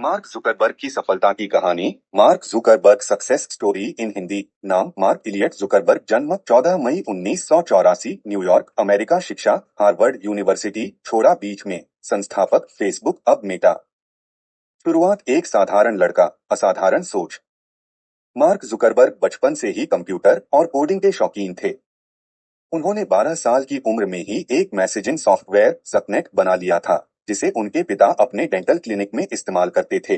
Mark Zuckerberg की सफलता की कहानी। Mark Zuckerberg success story in Hindi. नाम मार्क इलियट जुकरबर्ग। जन्म 14 मई 1984, न्यूयॉर्क, अमेरिका। शिक्षा हार्वर्ड यूनिवर्सिटी, छोड़ा बीच में। संस्थापक फेसबुक, अब मेटा। शुरुआत एक साधारण लड़का, असाधारण सोच। मार्क जुकरबर्ग बचपन से ही कंप्यूटर और कोडिंग के शौकीन थे। उन्होंने 12 साल की उम्र में ही एक मैसेजिंग सॉफ्टवेयर सबनेट बना लिया था, जिसे उनके पिता अपने डेंटल क्लिनिक में इस्तेमाल करते थे।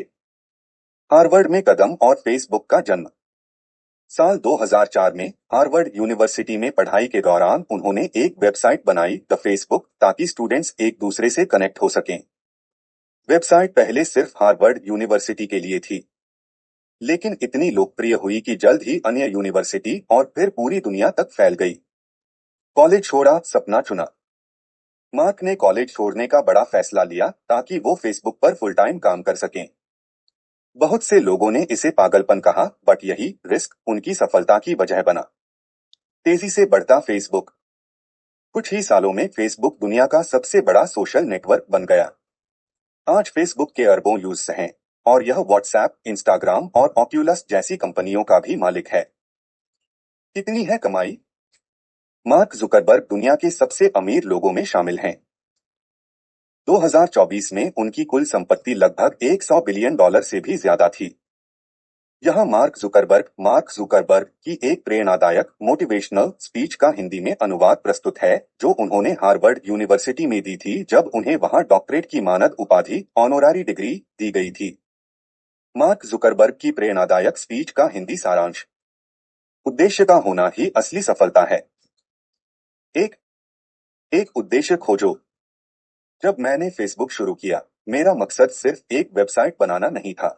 हार्वर्ड में कदम और फेसबुक का जन्म। साल 2004 में हार्वर्ड यूनिवर्सिटी में पढ़ाई के दौरान उन्होंने एक वेबसाइट बनाई, द फेसबुक, ताकि स्टूडेंट्स एक दूसरे से कनेक्ट हो सकें। वेबसाइट पहले सिर्फ हार्वर्ड यूनिवर्सिटी के लिए थी, लेकिन इतनी लोकप्रिय हुई कि जल्द ही अन्य यूनिवर्सिटी और फिर पूरी दुनिया तक फैल गई। कॉलेज छोड़ा, सपना चुना। मार्क ने कॉलेज छोड़ने का बड़ा फैसला लिया ताकि वो फेसबुक पर फुल टाइम काम कर सकें। बहुत से लोगों ने इसे पागलपन कहा, बट यही रिस्क उनकी सफलता की वजह बना। तेजी से बढ़ता फेसबुक। कुछ ही सालों में फेसबुक दुनिया का सबसे बड़ा सोशल नेटवर्क बन गया। आज फेसबुक के अरबों यूजर्स हैं और यह व्हाट्सएप, इंस्टाग्राम और ऑक्यूलस जैसी कंपनियों का भी मालिक है। कितनी है कमाई? मार्क जुकरबर्ग दुनिया के सबसे अमीर लोगों में शामिल हैं। 2024 में उनकी कुल संपत्ति लगभग $100 बिलियन से भी ज्यादा थी। यह मार्क जुकरबर्ग की एक प्रेरणादायक मोटिवेशनल स्पीच का हिंदी में अनुवाद प्रस्तुत है, जो उन्होंने हार्वर्ड यूनिवर्सिटी में दी थी जब उन्हें वहां डॉक्टरेट की मानद उपाधि, ऑनोरारी डिग्री, दी गई थी। मार्क जुकरबर्ग की प्रेरणादायक स्पीच का हिंदी सारांश। उद्देश्य का होना ही असली सफलता है। एक एक उद्देश्य खोजो। जब मैंने फेसबुक शुरू किया, मेरा मकसद सिर्फ एक वेबसाइट बनाना नहीं था।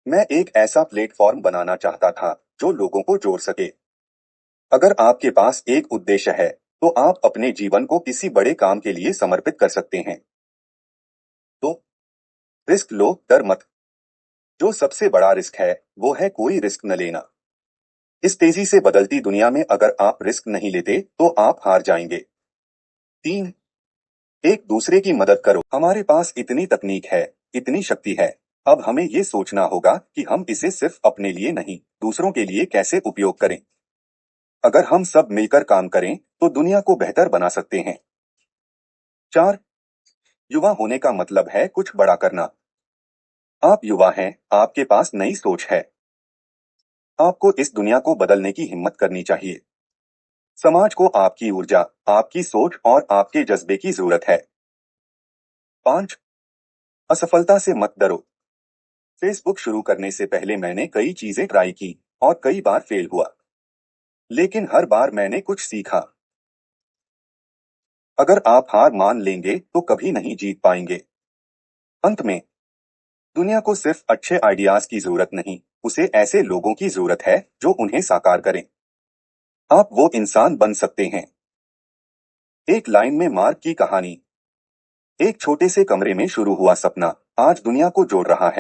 मैं एक ऐसा प्लेटफॉर्म बनाना चाहता था जो लोगों को जोड़ सके। अगर आपके पास एक उद्देश्य है, तो आप अपने जीवन को किसी बड़े काम के लिए समर्पित कर सकते हैं। तो रिस्क लो, डर मत। जो सबसे बड़ा रिस्क है, वो है कोई रिस्क न लेना। इस तेजी से बदलती दुनिया में अगर आप रिस्क नहीं लेते, तो आप हार जाएंगे। 3. एक दूसरे की मदद करो। हमारे पास इतनी तकनीक है, इतनी शक्ति है। अब हमें ये सोचना होगा कि हम इसे सिर्फ अपने लिए नहीं, दूसरों के लिए कैसे उपयोग करें। अगर हम सब मिलकर काम करें, तो दुनिया को बेहतर बना सकते हैं। 4. युवा होने का मतलब है कुछ बड़ा करना। आप युवा हैं, आपके पास नई सोच है। आपको इस दुनिया को बदलने की हिम्मत करनी चाहिए। समाज को आपकी ऊर्जा, आपकी सोच और आपके जज्बे की जरूरत है। 5. असफलता से मत डरो। फेसबुक शुरू करने से पहले मैंने कई चीजें ट्राई की और कई बार फेल हुआ, लेकिन हर बार मैंने कुछ सीखा। अगर आप हार मान लेंगे तो कभी नहीं जीत पाएंगे। अंत में, दुनिया को सिर्फ अच्छे आइडियाज की जरूरत नहीं, उसे ऐसे लोगों की जरूरत है जो उन्हें साकार करें। आप वो इंसान बन सकते हैं। एक लाइन में मार्क की कहानी। एक छोटे से कमरे में शुरू हुआ सपना आज दुनिया को जोड़ रहा है।